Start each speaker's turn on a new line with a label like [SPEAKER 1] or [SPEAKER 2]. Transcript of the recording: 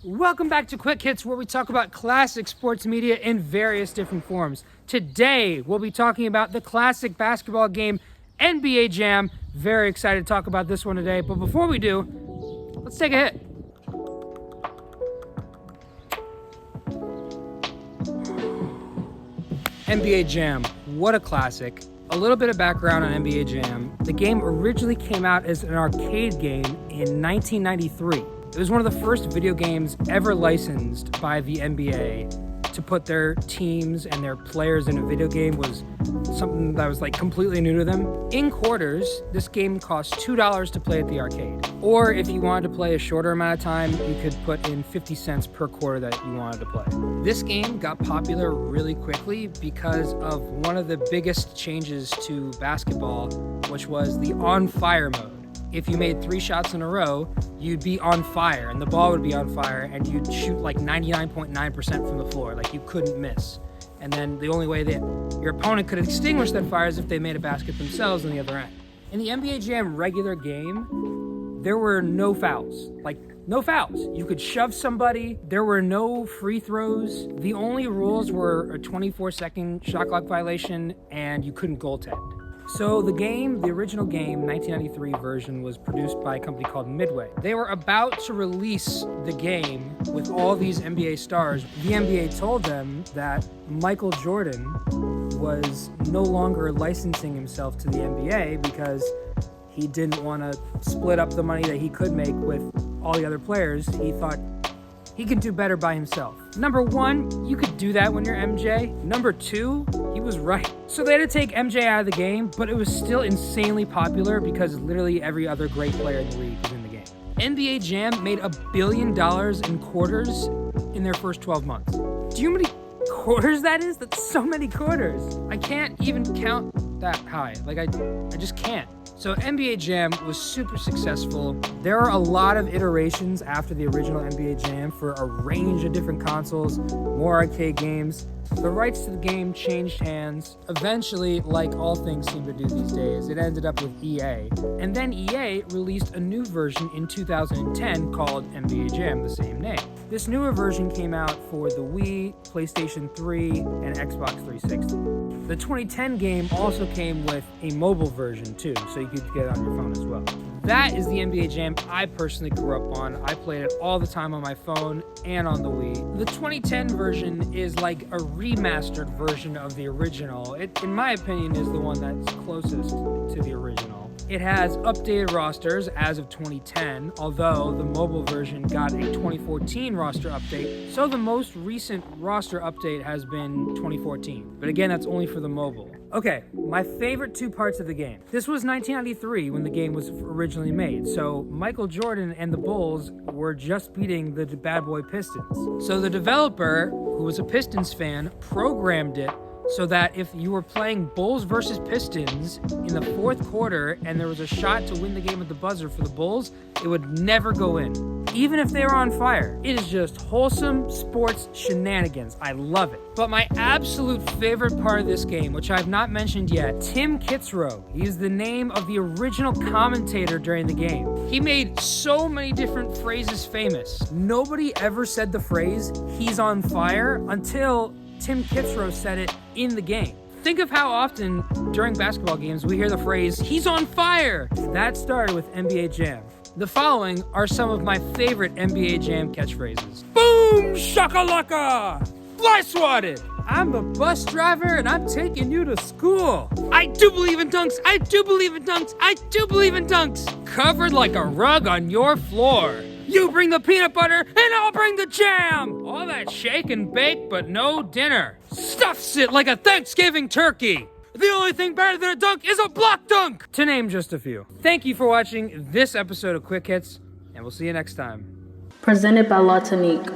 [SPEAKER 1] Welcome back to Quick Hits, where we talk about classic sports media in various different forms. Today, we'll be talking about the classic basketball game, NBA Jam. Very excited to talk about this one today, but before we do, let's take a hit. NBA Jam, what a classic. A little bit of background on NBA Jam. The game originally came out as an arcade game in 1993. It was one of the first video games ever licensed by the NBA. To put their teams and their players in a video game was something that was like completely new to them. In quarters, this game cost $2 to play at the arcade. Or if you wanted to play a shorter amount of time, you could put in 50 cents per quarter that you wanted to play. This game got popular really quickly because of one of the biggest changes to basketball, which was the on fire mode. If you made 3 shots in a row, you'd be on fire and the ball would be on fire and you'd shoot like 99.9% from the floor, like you couldn't miss. And then the only way that your opponent could extinguish that fire is if they made a basket themselves on the other end. In the NBA Jam regular game, there were no fouls. Like, no fouls. You could shove somebody. There were no free throws. The only rules were a 24-second shot clock violation and you couldn't goaltend. So the original game, 1993 version, was produced by a company called Midway. They were about to release the game with all these NBA stars. The NBA told them that Michael Jordan was no longer licensing himself to the NBA because he didn't want to split up the money that he could make with all the other players. He thought he could do better by himself. Number one, you could do that when you're MJ. Number two, he was right. So they had to take MJ out of the game, but it was still insanely popular because literally every other great player in the league was in the game. NBA Jam made $1 billion in quarters in their first 12 months. Do you know how many quarters that is? That's so many quarters. I can't even count that high. Like I just can't. So NBA Jam was super successful. There are a lot of iterations after the original NBA Jam for a range of different consoles, more arcade games. The rights to the game changed hands. Eventually, like all things seem to do these days, it ended up with EA. And then EA released a new version in 2010 called NBA Jam, the same name. This newer version came out for the Wii, PlayStation 3, and Xbox 360. The 2010 game also came with a mobile version too, so you could get it on your phone as well. That is the NBA Jam I personally grew up on. I played it all the time on my phone and on the Wii. The 2010 version is like a remastered version of the original. It, in my opinion, is the one that's closest to the original. It has updated rosters as of 2010, although the mobile version got a 2014 roster update, so the most recent roster update has been 2014. But again, that's only for the mobile. Okay, my favorite 2 parts of the game. This was 1993 when the game was originally made, so Michael Jordan and the Bulls were just beating the bad boy Pistons. So the developer, who was a Pistons fan, programmed it so that if you were playing Bulls versus Pistons in the 4th quarter and there was a shot to win the game at the buzzer for the Bulls, it would never go in, even if they were on fire. It is just wholesome sports shenanigans. I love it. But my absolute favorite part of this game, which I've not mentioned yet, Tim Kitzrow. He's the name of the original commentator during the game. He made so many different phrases famous. Nobody ever said the phrase, "he's on fire," until Tim Kitzrow said it in the game. Think of how often during basketball games we hear the phrase, "he's on fire." That started with NBA Jam. The following are some of my favorite NBA Jam catchphrases. Boom shakalaka! Fly swatted! I'm a bus driver and I'm taking you to school. I do believe in dunks. I do believe in dunks. I do believe in dunks. Covered like a rug on your floor. You bring the peanut butter and I'll bring the jam. All that shake and bake, but no dinner. Stuffs it like a Thanksgiving turkey. The only thing better than a dunk is a block dunk, to name just a few. Thank you for watching this episode of Quick Hits, and we'll see you next time.
[SPEAKER 2] Presented by Tonique.